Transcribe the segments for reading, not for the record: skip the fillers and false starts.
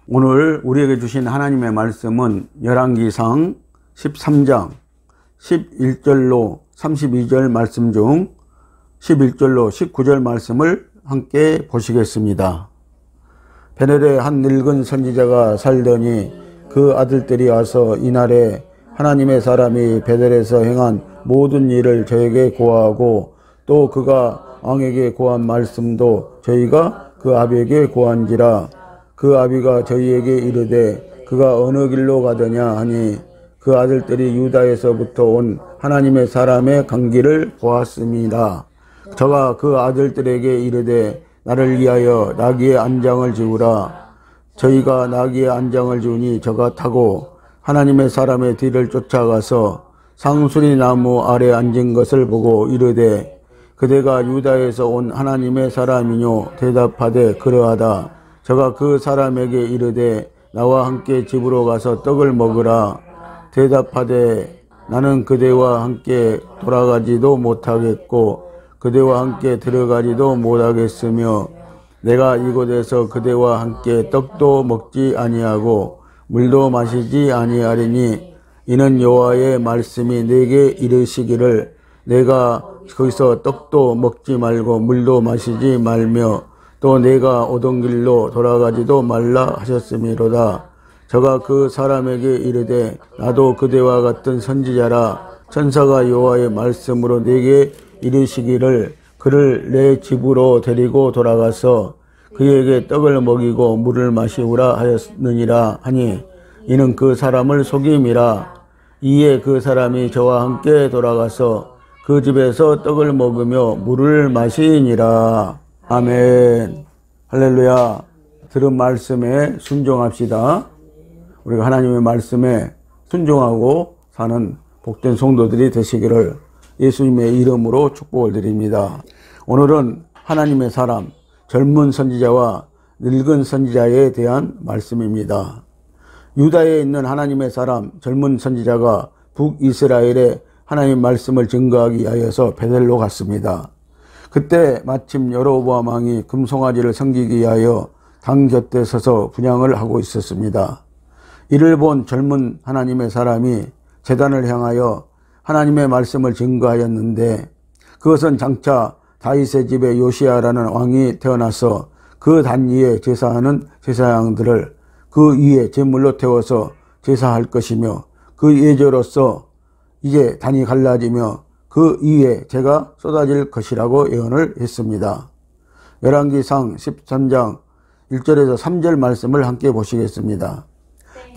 오늘 우리에게 주신 하나님의 말씀은 열왕기상 13장 11절로 32절 말씀 중 11절로 19절 말씀을 함께 보시겠습니다. 베델에 한 늙은 선지자가 살더니 그 아들들이 와서 이날에 하나님의 사람이 베델에서 행한 모든 일을 저에게 고하고 또 그가 왕에게 고한 말씀도 저희가 그 아비에게 고한지라. 그 아비가 저희에게 이르되 그가 어느 길로 가더냐 하니 그 아들들이 유다에서부터 온 하나님의 사람의 강기를 보았습니다. 저가 그 아들들에게 이르되 나를 위하여 나귀의 안장을 지우라. 저희가 나귀의 안장을 지우니 저가 타고 하나님의 사람의 뒤를 쫓아가서 상수리 나무 아래 앉은 것을 보고 이르되 그대가 유다에서 온 하나님의 사람이뇨. 대답하되 그러하다. 저가 그 사람에게 이르되 나와 함께 집으로 가서 떡을 먹으라. 대답하되 나는 그대와 함께 돌아가지도 못하겠고 그대와 함께 들어가지도 못하겠으며 내가 이곳에서 그대와 함께 떡도 먹지 아니하고 물도 마시지 아니하리니 이는 여호와의 말씀이 내게 이르시기를 내가 거기서 떡도 먹지 말고 물도 마시지 말며 또 내가 오던 길로 돌아가지도 말라 하셨음이로다. 저가 그 사람에게 이르되 나도 그대와 같은 선지자라. 천사가 여호와의 말씀으로 내게 이르시기를 그를 내 집으로 데리고 돌아가서 그에게 떡을 먹이고 물을 마시우라 하였느니라 하니 이는 그 사람을 속임이라. 이에 그 사람이 저와 함께 돌아가서 그 집에서 떡을 먹으며 물을 마시니라. 아멘. 할렐루야. 들은 말씀에 순종합시다. 우리가 하나님의 말씀에 순종하고 사는 복된 성도들이 되시기를 예수님의 이름으로 축복을 드립니다. 오늘은 하나님의 사람, 젊은 선지자와 늙은 선지자에 대한 말씀입니다. 유다에 있는 하나님의 사람, 젊은 선지자가 북이스라엘에 하나님의 말씀을 증거하기 위하여서 베델로 갔습니다. 그때 마침 여로보암 왕이 금송아지를 섬기기 위하여 당 곁에 서서 분향을 하고 있었습니다. 이를 본 젊은 하나님의 사람이 제단을 향하여 하나님의 말씀을 증거하였는데 그것은 장차 다윗의 집에 요시야라는 왕이 태어나서 그 단 위에 제사하는 제사장들을 그 위에 제물로 태워서 제사할 것이며 그 예조로서 이제 단이 갈라지며 그 위에 재가 쏟아질 것이라고 예언을 했습니다. 열왕기상 13장 1절에서 3절 말씀을 함께 보시겠습니다.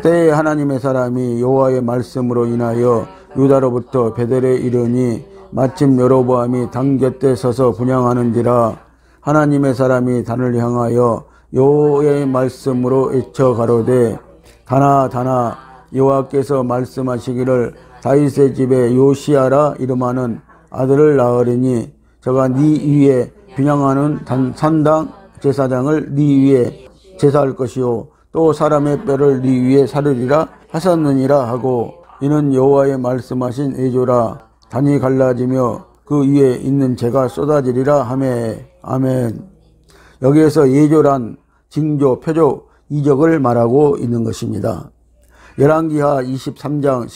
때에 하나님의 사람이 여호와의 말씀으로 인하여 유다로부터 베델에 이르니 마침 여로보암이 당 곁에 서서 분향하는지라. 하나님의 사람이 단을 향하여 여호와의 말씀으로 외쳐 가로되 다나 다나 여호와께서 말씀하시기를 다윗의 집에 요시야라 이름하는 아들을 낳으리니 저가 네 위에 분향하는 산당 제사장을 네 위에 제사할 것이요 또 사람의 뼈를 네 위에 사르리라 하셨느니라 하고 이는 여호와의 말씀하신 예조라. 단이 갈라지며 그 위에 있는 재가 쏟아지리라 하매. 아멘. 여기에서 예조란 징조, 표적, 이적을 말하고 있는 것입니다. 열왕기하 23장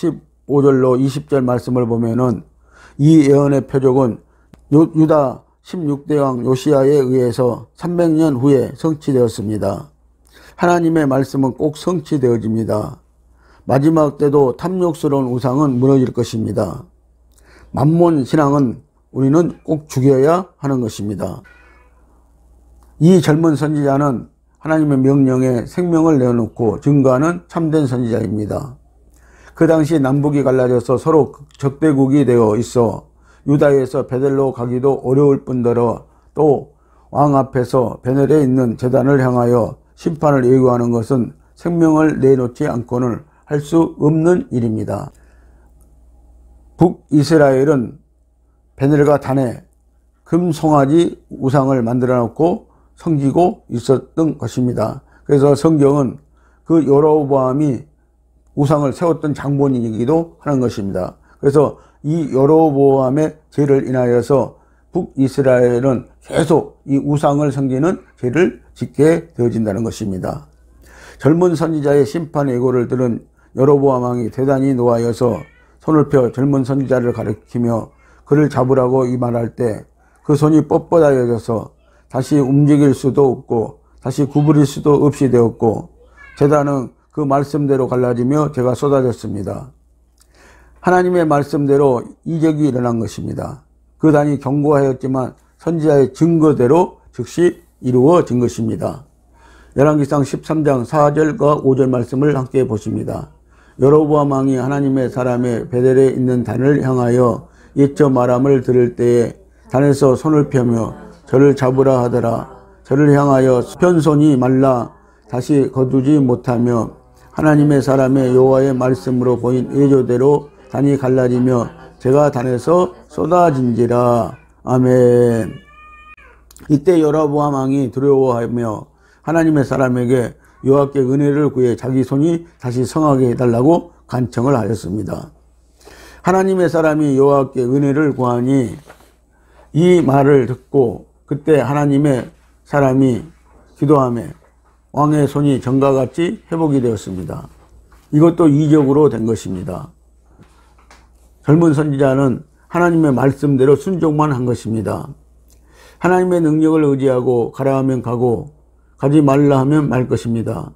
15절로 20절 말씀을 보면은 이 예언의 표적은 유다 16대 왕 요시야에 의해서 300년 후에 성취되었습니다. 하나님의 말씀은 꼭 성취되어집니다. 마지막 때도 탐욕스러운 우상은 무너질 것입니다. 만몬 신앙은 우리는 꼭 죽여야 하는 것입니다. 이 젊은 선지자는 하나님의 명령에 생명을 내어놓고 증거하는 참된 선지자입니다. 그 당시 남북이 갈라져서 서로 적대국이 되어 있어 유다에서 베델로 가기도 어려울 뿐더러 또 왕 앞에서 베델에 있는 제단을 향하여 심판을 예고하는 것은 생명을 내놓지 않고는 할 수 없는 일입니다. 북이스라엘은 베델과 단에 금송아지 우상을 만들어 놓고 섬기고 있었던 것입니다. 그래서 성경은 그 여로보암이 우상을 세웠던 장본인이기도 하는 것입니다. 그래서 이 여로보암의 죄를 인하여서 북이스라엘은 계속 이 우상을 섬기는 죄를 짓게 되어진다는 것입니다. 젊은 선지자의 심판 예고를 들은 여로보암 왕이 대단히 노하여서 손을 펴 젊은 선지자를 가리키며 그를 잡으라고 이 말할 때 그 손이 뻣뻣하여져서 다시 움직일 수도 없고 다시 구부릴 수도 없이 되었고 제단은 그 말씀대로 갈라지며 재가 쏟아졌습니다. 하나님의 말씀대로 이적이 일어난 것입니다. 그 단이 경고하였지만 선지자의 증거대로 즉시 이루어진 것입니다. 열왕기상 13장 4절과 5절 말씀을 함께 보십니다. 여로보암 왕이 하나님의 사람의 베델에 있는 단을 향하여 예쳐 말함을 들을 때에 단에서 손을 펴며 저를 잡으라 하더라. 저를 향하여 편손이 말라 다시 거두지 못하며 하나님의 사람의 여호와의 말씀으로 보인 예조대로 단이 갈라지며 제가 단에서 쏟아진지라. 아멘. 이때 여로보암 왕이 두려워하며 하나님의 사람에게 여호와께 은혜를 구해 자기 손이 다시 성하게 해달라고 간청을 하였습니다. 하나님의 사람이 여호와께 은혜를 구하니 이 말을 듣고 그때 하나님의 사람이 기도하며 왕의 손이 전과 같이 회복이 되었습니다. 이것도 이적으로 된 것입니다. 젊은 선지자는 하나님의 말씀대로 순종만 한 것입니다. 하나님의 능력을 의지하고 가라 하면 가고 가지 말라 하면 말 것입니다.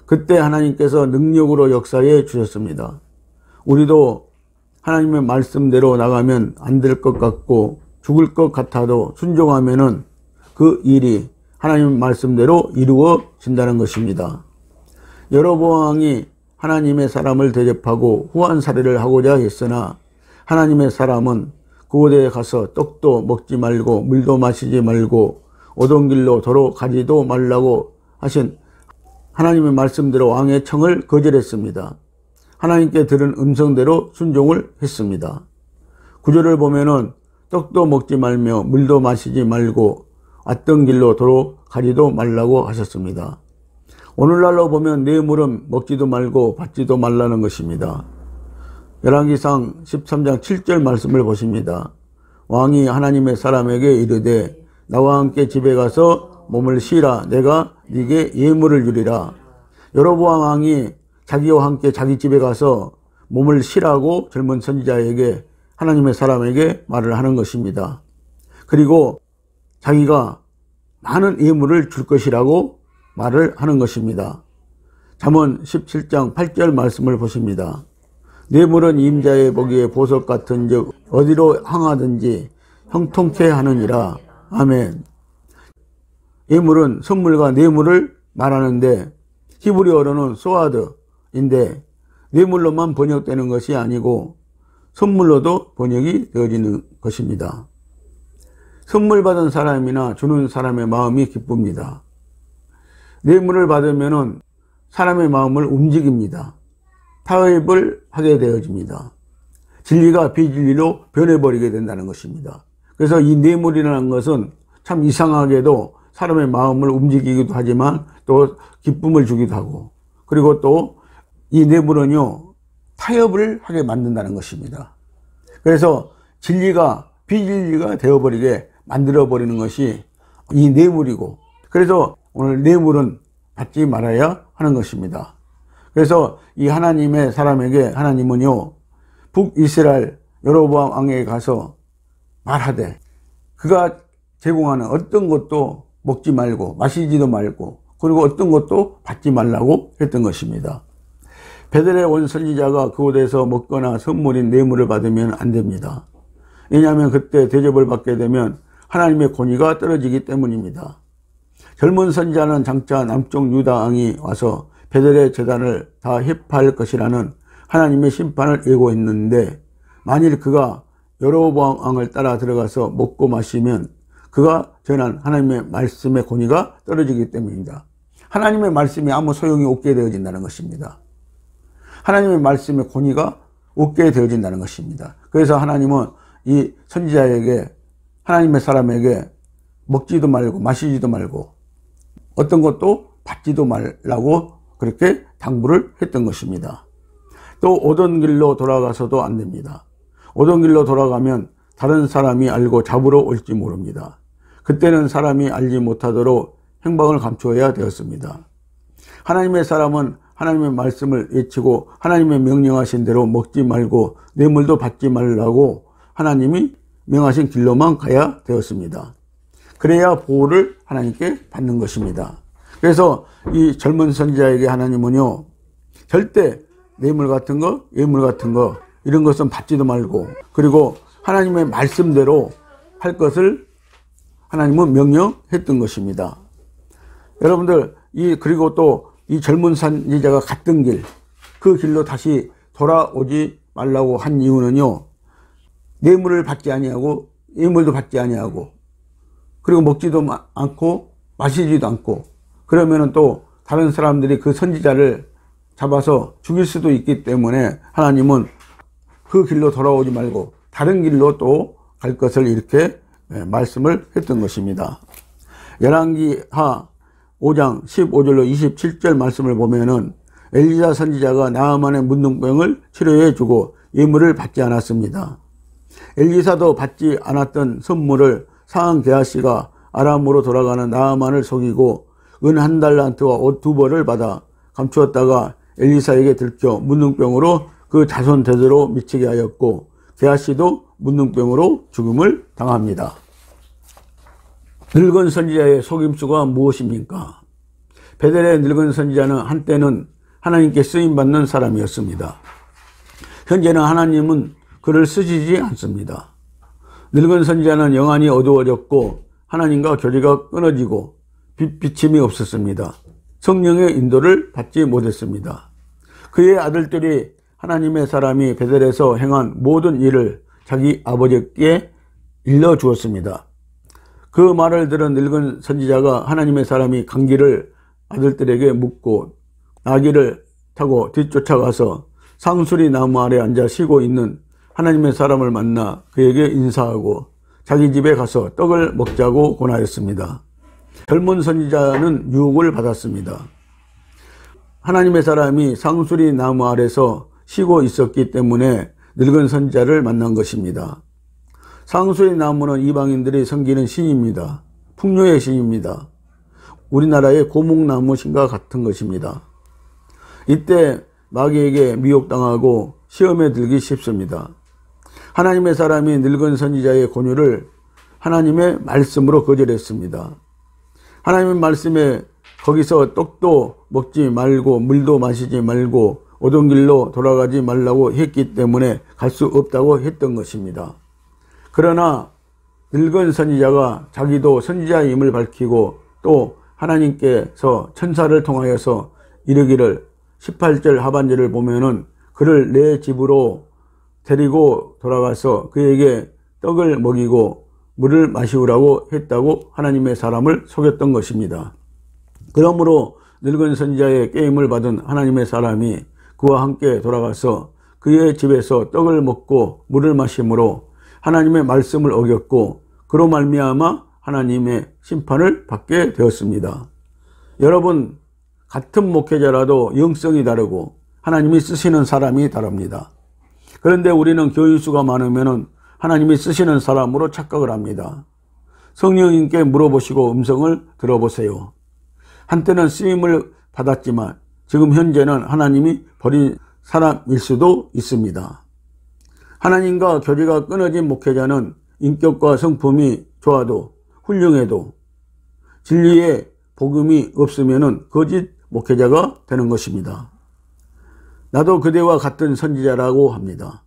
그때 하나님께서 능력으로 역사해 주셨습니다. 우리도 하나님의 말씀대로 나가면 안 될 것 같고 죽을 것 같아도 순종하면은 그 일이 하나님의 말씀대로 이루어진다는 것입니다. 여로보암 왕이 하나님의 사람을 대접하고 후한 살해를 하고자 했으나 하나님의 사람은 그곳에 가서 떡도 먹지 말고 물도 마시지 말고 오던 길로 도로 가지도 말라고 하신 하나님의 말씀대로 왕의 청을 거절했습니다. 하나님께 들은 음성대로 순종을 했습니다. 구절을 보면은 떡도 먹지 말며 물도 마시지 말고 왔던 길로 도로 가지도 말라고 하셨습니다. 오늘날로 보면 뇌물은 먹지도 말고 받지도 말라는 것입니다. 열왕기상 13장 7절 말씀을 보십니다. 왕이 하나님의 사람에게 이르되 나와 함께 집에 가서 몸을 쉬라. 내가 네게 예물을 주리라. 여로보암 왕이 자기와 함께 자기 집에 가서 몸을 쉬라고 젊은 선지자에게 하나님의 사람에게 말을 하는 것입니다. 그리고 자기가 많은 예물을 줄 것이라고 말을 하는 것입니다. 잠언 17장 8절 말씀을 보십니다. 뇌물은 임자의 보기에 보석 같은즉 어디로 향하든지 형통케 하느니라. 아멘. 예물은 선물과 뇌물을 말하는데 히브리어로는 소아드인데 뇌물로만 번역되는 것이 아니고 선물로도 번역이 되어지는 것입니다. 선물 받은 사람이나 주는 사람의 마음이 기쁩니다. 뇌물을 받으면 사람의 마음을 움직입니다. 타협을 하게 되어집니다. 진리가 비진리로 변해버리게 된다는 것입니다. 그래서 이 뇌물이라는 것은 참 이상하게도 사람의 마음을 움직이기도 하지만 또 기쁨을 주기도 하고 그리고 또 이 뇌물은요 타협을 하게 만든다는 것입니다. 그래서 진리가 비진리가 되어버리게 만들어버리는 것이 이 뇌물이고 그래서 오늘 뇌물은 받지 말아야 하는 것입니다. 그래서 이 하나님의 사람에게 하나님은요 북이스라엘 여로보암 왕에게 가서 말하되 그가 제공하는 어떤 것도 먹지 말고 마시지도 말고 그리고 어떤 것도 받지 말라고 했던 것입니다. 베델에 온 선지자가 그곳에서 먹거나 선물인 뇌물을 받으면 안 됩니다. 왜냐하면 그때 대접을 받게 되면 하나님의 권위가 떨어지기 때문입니다. 젊은 선지자는 장차 남쪽 유다 왕이 와서 베델의 제단을 다 해파할 것이라는 하나님의 심판을 예고했는데 만일 그가 여로보암 왕을 따라 들어가서 먹고 마시면 그가 전한 하나님의 말씀의 권위가 떨어지기 때문입니다. 하나님의 말씀이 아무 소용이 없게 되어진다는 것입니다. 하나님의 말씀의 권위가 없게 되어진다는 것입니다. 그래서 하나님은 이 선지자에게 하나님의 사람에게 먹지도 말고 마시지도 말고 어떤 것도 받지도 말라고 그렇게 당부를 했던 것입니다. 또 오던 길로 돌아가서도 안 됩니다. 오던 길로 돌아가면 다른 사람이 알고 잡으러 올지 모릅니다. 그때는 사람이 알지 못하도록 행방을 감추어야 되었습니다. 하나님의 사람은 하나님의 말씀을 외치고 하나님의 명령하신 대로 먹지 말고 뇌물도 받지 말라고 하나님이 명하신 길로만 가야 되었습니다. 그래야 보호를 하나님께 받는 것입니다. 그래서 이 젊은 선지자에게 하나님은요, 절대 뇌물 같은 거, 예물 같은 거 이런 것은 받지도 말고, 그리고 하나님의 말씀대로 할 것을 하나님은 명령했던 것입니다. 여러분들, 그리고 또 이 젊은 선지자가 갔던 길, 그 길로 다시 돌아오지 말라고 한 이유는요, 뇌물을 받지 아니하고 예물도 받지 아니하고, 그리고 먹지도 않고 마시지도 않고, 그러면은 또 다른 사람들이 그 선지자를 잡아서 죽일 수도 있기 때문에 하나님은 그 길로 돌아오지 말고 다른 길로 또 갈 것을 이렇게 말씀을 했던 것입니다. 열왕기하 5장 15절로 27절 말씀을 보면은 엘리사 선지자가 나아만의 문둥병을 치료해 주고 예물을 받지 않았습니다. 엘리사도 받지 않았던 선물을 상한 게하시가 아람으로 돌아가는 나아만을 속이고 은 1달란트와 옷 2벌을 받아 감추었다가 엘리사에게 들켜 문둥병으로 그 자손 대대로 미치게 하였고 게하시도 문둥병으로 죽음을 당합니다. 늙은 선지자의 속임수가 무엇입니까? 베델의 늙은 선지자는 한때는 하나님께 쓰임받는 사람이었습니다. 현재는 하나님은 그를 쓰시지 않습니다. 늙은 선지자는 영안이 어두워졌고 하나님과 교제가 끊어지고 빛비침이 없었습니다. 성령의 인도를 받지 못했습니다. 그의 아들들이 하나님의 사람이 베델에서 행한 모든 일을 자기 아버지께 일러주었습니다. 그 말을 들은 늙은 선지자가 하나님의 사람이 간 길을 아들들에게 묻고 나귀를 타고 뒤쫓아가서 상수리 나무 아래 앉아 쉬고 있는 하나님의 사람을 만나 그에게 인사하고 자기 집에 가서 떡을 먹자고 권하였습니다. 젊은 선지자는 유혹을 받았습니다. 하나님의 사람이 상수리 나무 아래서 쉬고 있었기 때문에 늙은 선지자를 만난 것입니다. 상수리 나무는 이방인들이 섬기는 신입니다. 풍요의 신입니다. 우리나라의 고목나무 신과 같은 것입니다. 이때 마귀에게 미혹당하고 시험에 들기 쉽습니다. 하나님의 사람이 늙은 선지자의 권유를 하나님의 말씀으로 거절했습니다. 하나님의 말씀에 거기서 떡도 먹지 말고 물도 마시지 말고 오던 길로 돌아가지 말라고 했기 때문에 갈 수 없다고 했던 것입니다. 그러나 늙은 선지자가 자기도 선지자임을 밝히고 또 하나님께서 천사를 통하여서 이르기를 18절 하반절을 보면은 그를 내 집으로 데리고 돌아가서 그에게 떡을 먹이고 물을 마시우라고 했다고 하나님의 사람을 속였던 것입니다. 그러므로 늙은 선지자의 깨임을 받은 하나님의 사람이 그와 함께 돌아가서 그의 집에서 떡을 먹고 물을 마심으로 하나님의 말씀을 어겼고 그로 말미암아 하나님의 심판을 받게 되었습니다. 여러분, 같은 목회자라도 영성이 다르고 하나님이 쓰시는 사람이 다릅니다. 그런데 우리는 교인수가 많으면 하나님이 쓰시는 사람으로 착각을 합니다. 성령님께 물어보시고 음성을 들어보세요. 한때는 쓰임을 받았지만 지금 현재는 하나님이 버린 사람일 수도 있습니다. 하나님과 교제가 끊어진 목회자는 인격과 성품이 좋아도 훌륭해도 진리의 복음이 없으면 거짓 목회자가 되는 것입니다. 나도 그대와 같은 선지자라고 합니다.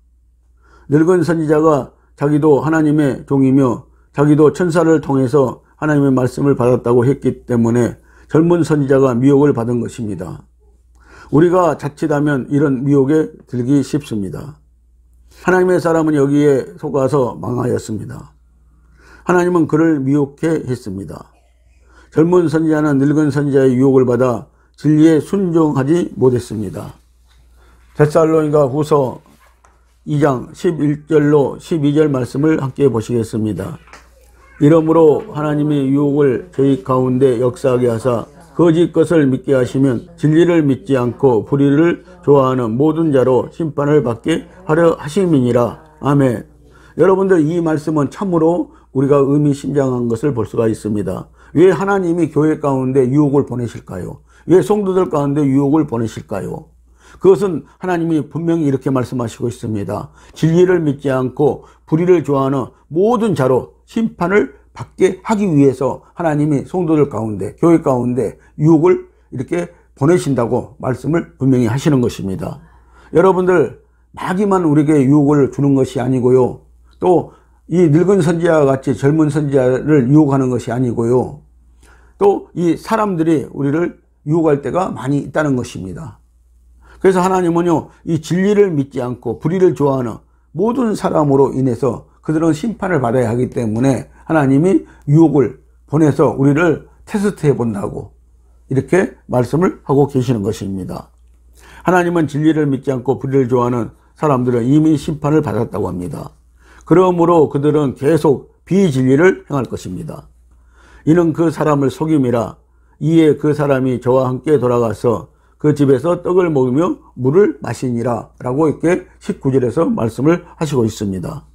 늙은 선지자가 자기도 하나님의 종이며 자기도 천사를 통해서 하나님의 말씀을 받았다고 했기 때문에 젊은 선지자가 미혹을 받은 것입니다. 우리가 자칫하면 이런 미혹에 들기 쉽습니다. 하나님의 사람은 여기에 속아서 망하였습니다. 하나님은 그를 미혹해 했습니다. 젊은 선지자는 늙은 선지자의 유혹을 받아 진리에 순종하지 못했습니다. 데살로니가 후서 2장 11절로 12절 말씀을 함께 보시겠습니다. 이러므로 하나님의 유혹을 저희 가운데 역사하게 하사 거짓 것을 믿게 하시면 진리를 믿지 않고 불의를 좋아하는 모든 자로 심판을 받게 하려 하심이니라. 아멘. 여러분들, 이 말씀은 참으로 우리가 의미심장한 것을 볼 수가 있습니다. 왜 하나님이 교회 가운데 유혹을 보내실까요? 왜 성도들 가운데 유혹을 보내실까요? 그것은 하나님이 분명히 이렇게 말씀하시고 있습니다. 진리를 믿지 않고 불의를 좋아하는 모든 자로 심판을 받게 하기 위해서 하나님이 성도들 가운데, 교회 가운데 유혹을 이렇게 보내신다고 말씀을 분명히 하시는 것입니다. 여러분들, 마귀만 우리에게 유혹을 주는 것이 아니고요. 또 이 늙은 선지자와 같이 젊은 선지자를 유혹하는 것이 아니고요. 또 이 사람들이 우리를 유혹할 때가 많이 있다는 것입니다. 그래서 하나님은요, 이 진리를 믿지 않고 불의를 좋아하는 모든 사람으로 인해서 그들은 심판을 받아야 하기 때문에 하나님이 유혹을 보내서 우리를 테스트해 본다고 이렇게 말씀을 하고 계시는 것입니다. 하나님은 진리를 믿지 않고 불의를 좋아하는 사람들은 이미 심판을 받았다고 합니다. 그러므로 그들은 계속 비진리를 행할 것입니다. 이는 그 사람을 속임이라. 이에 그 사람이 저와 함께 돌아가서 그 집에서 떡을 먹으며 물을 마시니라 라고 이렇게 19절에서 말씀을 하시고 있습니다.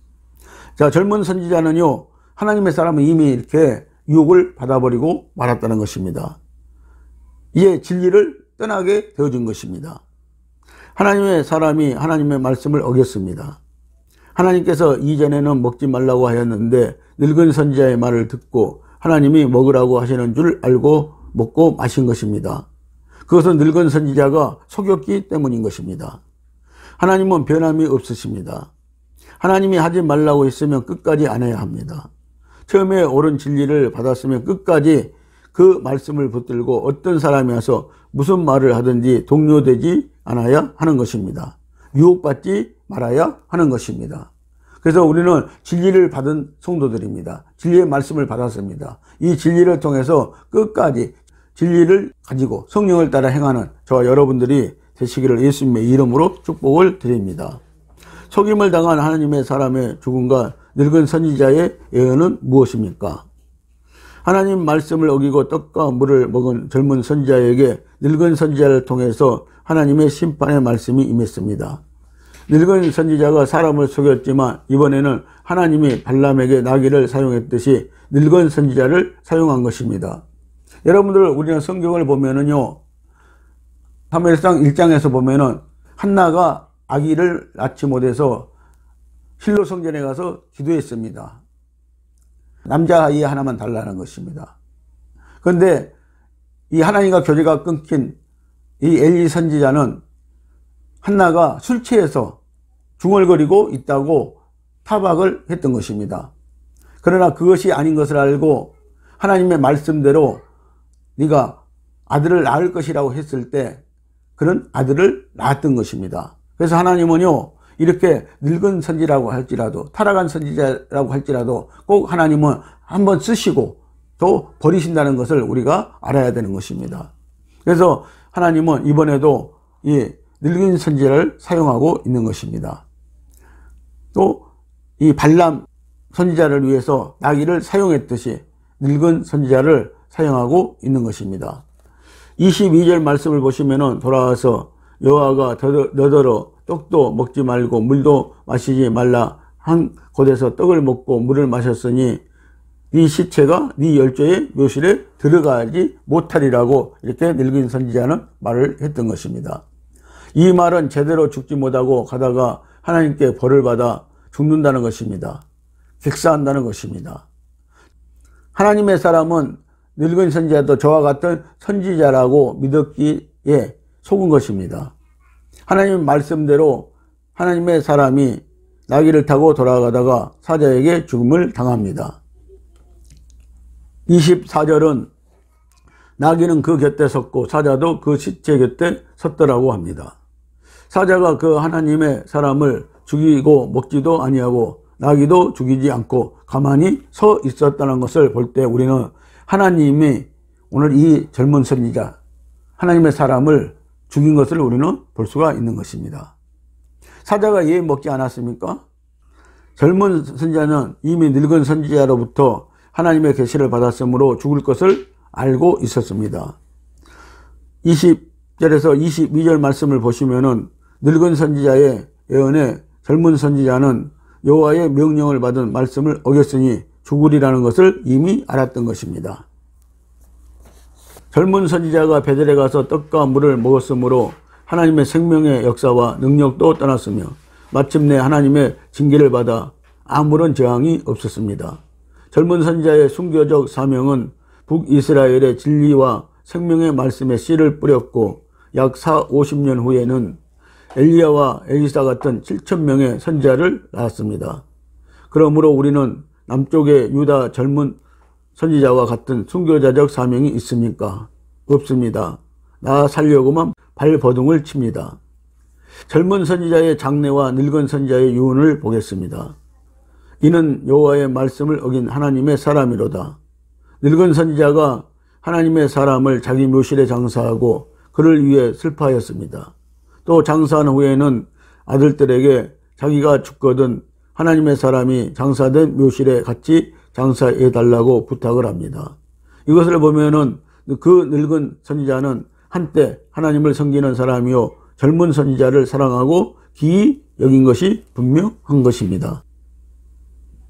자, 젊은 선지자는요, 하나님의 사람은 이미 이렇게 유혹을 받아버리고 말았다는 것입니다. 이에 진리를 떠나게 되어진 것입니다. 하나님의 사람이 하나님의 말씀을 어겼습니다. 하나님께서 이전에는 먹지 말라고 하였는데 늙은 선지자의 말을 듣고 하나님이 먹으라고 하시는 줄 알고 먹고 마신 것입니다. 그것은 늙은 선지자가 속였기 때문인 것입니다. 하나님은 변함이 없으십니다. 하나님이 하지 말라고 했으면 끝까지 안 해야 합니다. 처음에 옳은 진리를 받았으면 끝까지 그 말씀을 붙들고 어떤 사람이 와서 무슨 말을 하든지 동요되지 않아야 하는 것입니다. 유혹받지 말아야 하는 것입니다. 그래서 우리는 진리를 받은 성도들입니다. 진리의 말씀을 받았습니다. 이 진리를 통해서 끝까지 진리를 가지고 성령을 따라 행하는 저와 여러분들이 되시기를 예수님의 이름으로 축복을 드립니다. 속임을 당한 하나님의 사람의 죽음과 늙은 선지자의 예언은 무엇입니까? 하나님 말씀을 어기고 떡과 물을 먹은 젊은 선지자에게 늙은 선지자를 통해서 하나님의 심판의 말씀이 임했습니다. 늙은 선지자가 사람을 속였지만 이번에는 하나님이 발람에게 나귀를 사용했듯이 늙은 선지자를 사용한 것입니다. 여러분들, 우리는 성경을 보면은요, 사무엘상 1장에서 보면은 한나가 아기를 낳지 못해서 실로 성전에 가서 기도했습니다. 남자아이 하나만 달라는 것입니다. 그런데 이 하나님과 교제가 끊긴 이 엘리 선지자는 한나가 술 취해서 중얼거리고 있다고 타박을 했던 것입니다. 그러나 그것이 아닌 것을 알고 하나님의 말씀대로 네가 아들을 낳을 것이라고 했을 때 그런 아들을 낳았던 것입니다. 그래서 하나님은요, 이렇게 늙은 선지라고 할지라도 타락한 선지자라고 할지라도 꼭 하나님은 한번 쓰시고 또 버리신다는 것을 우리가 알아야 되는 것입니다. 그래서 하나님은 이번에도 이 늙은 선지자를 사용하고 있는 것입니다. 또 이 발람 선지자를 위해서 나귀를 사용했듯이 늙은 선지자를 사용하고 있는 것입니다. 22절 말씀을 보시면은 돌아와서 여호와가 너더러 떡도 먹지 말고 물도 마시지 말라 한 곳에서 떡을 먹고 물을 마셨으니 네 시체가 네 열조의 묘실에 들어가지 못하리라고 이렇게 늙은 선지자는 말을 했던 것입니다. 이 말은 제대로 죽지 못하고 가다가 하나님께 벌을 받아 죽는다는 것입니다. 객사한다는 것입니다. 하나님의 사람은 늙은 선지자도 저와 같은 선지자라고 믿었기에 속은 것입니다. 하나님 말씀대로 하나님의 사람이 나귀를 타고 돌아가다가 사자에게 죽음을 당합니다. 24절은 나귀는 그 곁에 섰고 사자도 그 시체 곁에 섰더라고 합니다. 사자가 그 하나님의 사람을 죽이고 먹지도 아니하고 나귀도 죽이지 않고 가만히 서 있었다는 것을 볼 때 우리는 하나님이 오늘 이 젊은 선지자 하나님의 사람을 죽인 것을 우리는 볼 수가 있는 것입니다. 사자가 왜 먹지 않았습니까? 젊은 선지자는 이미 늙은 선지자로부터 하나님의 계시를 받았으므로 죽을 것을 알고 있었습니다. 20절에서 22절 말씀을 보시면은 늙은 선지자의 예언에 젊은 선지자는 여호와의 명령을 받은 말씀을 어겼으니 죽으리라는 것을 이미 알았던 것입니다. 젊은 선지자가 베델에 가서 떡과 물을 먹었으므로 하나님의 생명의 역사와 능력도 떠났으며 마침내 하나님의 징계를 받아 아무런 저항이 없었습니다. 젊은 선지자의 순교적 사명은 북이스라엘의 진리와 생명의 말씀에 씨를 뿌렸고 약 50년 후에는 엘리야와 엘리사 같은 7,000명의 선지자를 낳았습니다. 그러므로 우리는 남쪽의 유다 젊은 선지자와 같은 순교자적 사명이 있습니까? 없습니다. 나 살려고만 발버둥을 칩니다. 젊은 선지자의 장래와 늙은 선지자의 유언을 보겠습니다. 이는 여호와의 말씀을 어긴 하나님의 사람이로다. 늙은 선지자가 하나님의 사람을 자기 묘실에 장사하고 그를 위해 슬퍼하였습니다. 또 장사한 후에는 아들들에게 자기가 죽거든 하나님의 사람이 장사된 묘실에 같이 장사해달라고 부탁을 합니다. 이것을 보면은 그 늙은 선지자는 한때 하나님을 섬기는 사람이요 젊은 선지자를 사랑하고 기이 여긴 것이 분명한 것입니다.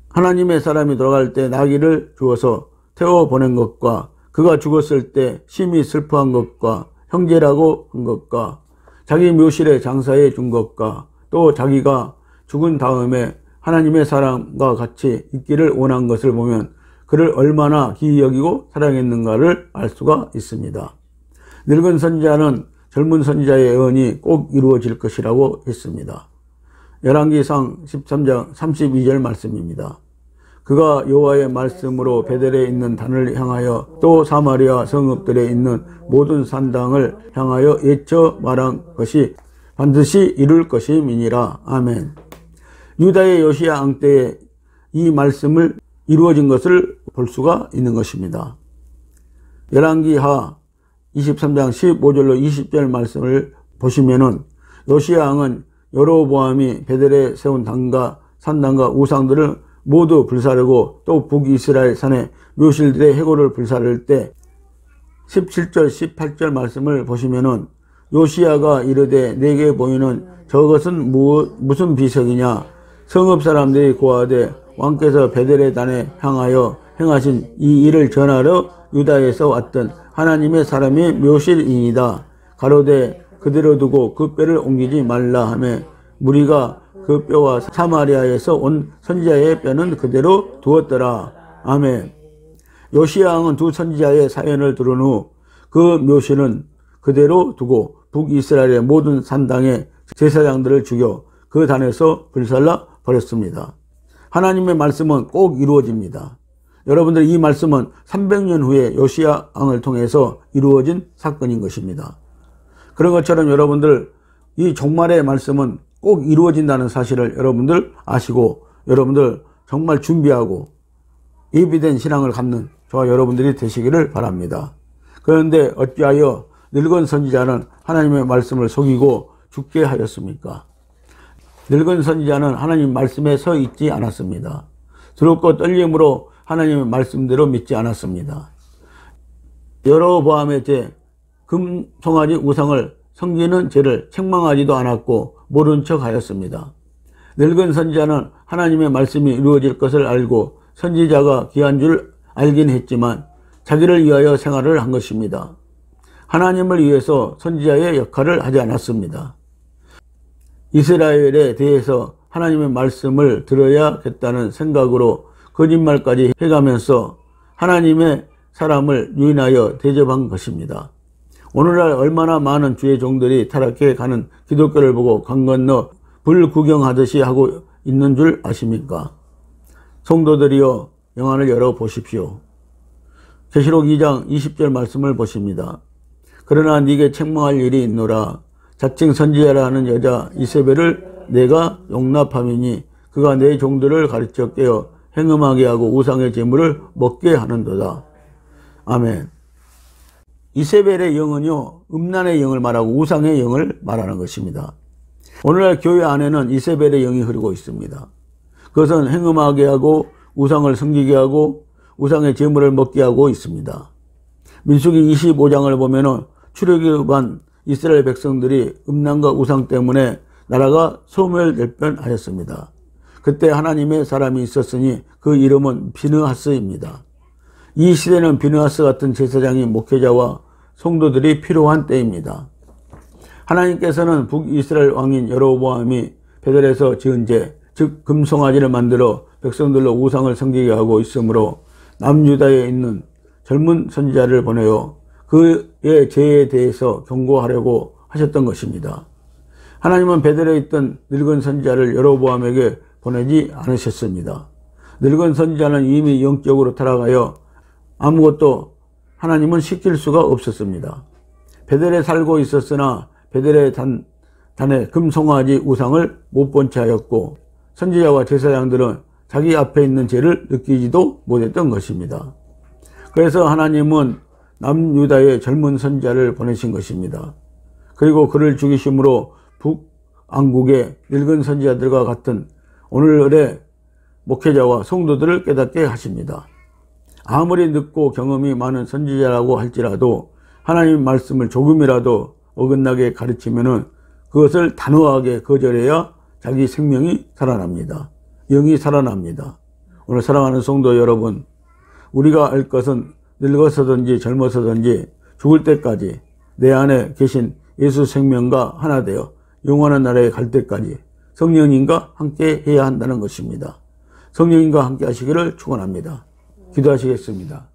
하나님의 사람이 돌아갈 때 나귀를 주어서 태워보낸 것과 그가 죽었을 때 심히 슬퍼한 것과 형제라고 한 것과 자기 묘실에 장사해 준 것과 또 자기가 죽은 다음에 하나님의 사람과 같이 있기를 원한 것을 보면 그를 얼마나 기이 여기고 사랑했는가를 알 수가 있습니다. 늙은 선지자는 젊은 선지자의 예언이 꼭 이루어질 것이라고 했습니다. 열왕기상 13장 32절 말씀입니다. 그가 여호와의 말씀으로 베델에 있는 단을 향하여 또 사마리아 성읍들에 있는 모든 산당을 향하여 예쳐 말한 것이 반드시 이룰 것임이니라. 아멘. 유다의 요시야 왕 때에 이 말씀을 이루어진 것을 볼 수가 있는 것입니다. 열왕기하 23장 15절로 20절 말씀을 보시면은 요시야 왕은 여로보암이 베델에 세운 단과 산당과 우상들을 모두 불사르고 또 북이스라엘 산의 묘실들의 해골을 불사를 때 17절 18절 말씀을 보시면은 요시야가 이르되 내게 보이는 저것은 무슨 비석이냐 성읍 사람들이 고하되 왕께서 베델의 단에 향하여 행하신 이 일을 전하러 유다에서 왔던 하나님의 사람의 묘실이니이다. 가로되 그대로 두고 그 뼈를 옮기지 말라 하며 무리가 그 뼈와 사마리아에서 온 선지자의 뼈는 그대로 두었더라. 아멘. 요시야 왕은 두 선지자의 사연을 들은 후 그 묘실은 그대로 두고 북이스라엘의 모든 산당의 제사장들을 죽여 그 단에서 불살라 버렸습니다. 하나님의 말씀은 꼭 이루어집니다. 여러분들 이 말씀은 300년 후에 요시야 왕을 통해서 이루어진 사건인 것입니다. 그런 것처럼 여러분들 이 종말의 말씀은 꼭 이루어진다는 사실을 여러분들 아시고 여러분들 정말 준비하고 예비된 신앙을 갖는 저와 여러분들이 되시기를 바랍니다. 그런데 어찌하여 늙은 선지자는 하나님의 말씀을 속이고 죽게 하였습니까? 늙은 선지자는 하나님 말씀에 서 있지 않았습니다. 두렵고 떨림으로 하나님의 말씀대로 믿지 않았습니다. 여로보암의 죄, 금송아지 우상을 섬기는 죄를 책망하지도 않았고 모른 척 하였습니다. 늙은 선지자는 하나님의 말씀이 이루어질 것을 알고 선지자가 귀한 줄 알긴 했지만 자기를 위하여 생활을 한 것입니다. 하나님을 위해서 선지자의 역할을 하지 않았습니다. 이스라엘에 대해서 하나님의 말씀을 들어야겠다는 생각으로 거짓말까지 해가면서 하나님의 사람을 유인하여 대접한 것입니다. 오늘날 얼마나 많은 주의 종들이 타락해 가는 기독교를 보고 강 건너 불 구경하듯이 하고 있는 줄 아십니까? 성도들이여 영안을 열어 보십시오. 계시록 2장 20절 말씀을 보십니다. 그러나 네게 책망할 일이 있노라. 자칭 선지자라는 여자 이세벨을 내가 용납함이니 그가 내 종들을 가르쳐 깨어 행음하게 하고 우상의 제물을 먹게 하는도다. 아멘. 이세벨의 영은요, 음란의 영을 말하고 우상의 영을 말하는 것입니다. 오늘날 교회 안에는 이세벨의 영이 흐르고 있습니다. 그것은 행음하게 하고 우상을 섬기게 하고 우상의 제물을 먹게 하고 있습니다. 민수기 25장을 보면은 출애굽한 이스라엘 백성들이 음란과 우상 때문에 나라가 소멸될 뻔하였습니다. 그때 하나님의 사람이 있었으니 그 이름은 비느하스입니다. 이 시대는 비느하스 같은 제사장이 목회자와 성도들이 필요한 때입니다. 하나님께서는 북이스라엘 왕인 여로보암이 베델에서 지은 죄, 즉 금송아지를 만들어 백성들로 우상을 섬기게 하고 있으므로 남유다에 있는 젊은 선지자를 보내어 그의 죄에 대해서 경고하려고 하셨던 것입니다. 하나님은 베델에 있던 늙은 선지자를 여로보암에게 보내지 않으셨습니다. 늙은 선지자는 이미 영적으로 타락하여 아무것도 하나님은 시킬 수가 없었습니다. 베델에 살고 있었으나 베델의 단에 금송아지 우상을 못 본 채 하였고 선지자와 제사장들은 자기 앞에 있는 죄를 느끼지도 못했던 것입니다. 그래서 하나님은 남유다의 젊은 선지자를 보내신 것입니다. 그리고 그를 죽이심으로 북왕국의 늙은 선지자들과 같은 오늘의 목회자와 성도들을 깨닫게 하십니다. 아무리 늦고 경험이 많은 선지자라고 할지라도 하나님 말씀을 조금이라도 어긋나게 가르치면은 그것을 단호하게 거절해야 자기 생명이 살아납니다. 영이 살아납니다. 오늘 사랑하는 성도 여러분, 우리가 알 것은 늙어서든지 젊어서든지 죽을 때까지 내 안에 계신 예수 생명과 하나 되어 영원한 나라에 갈 때까지 성령님과 함께 해야 한다는 것입니다. 성령님과 함께 하시기를 축원합니다. 기도하시겠습니다.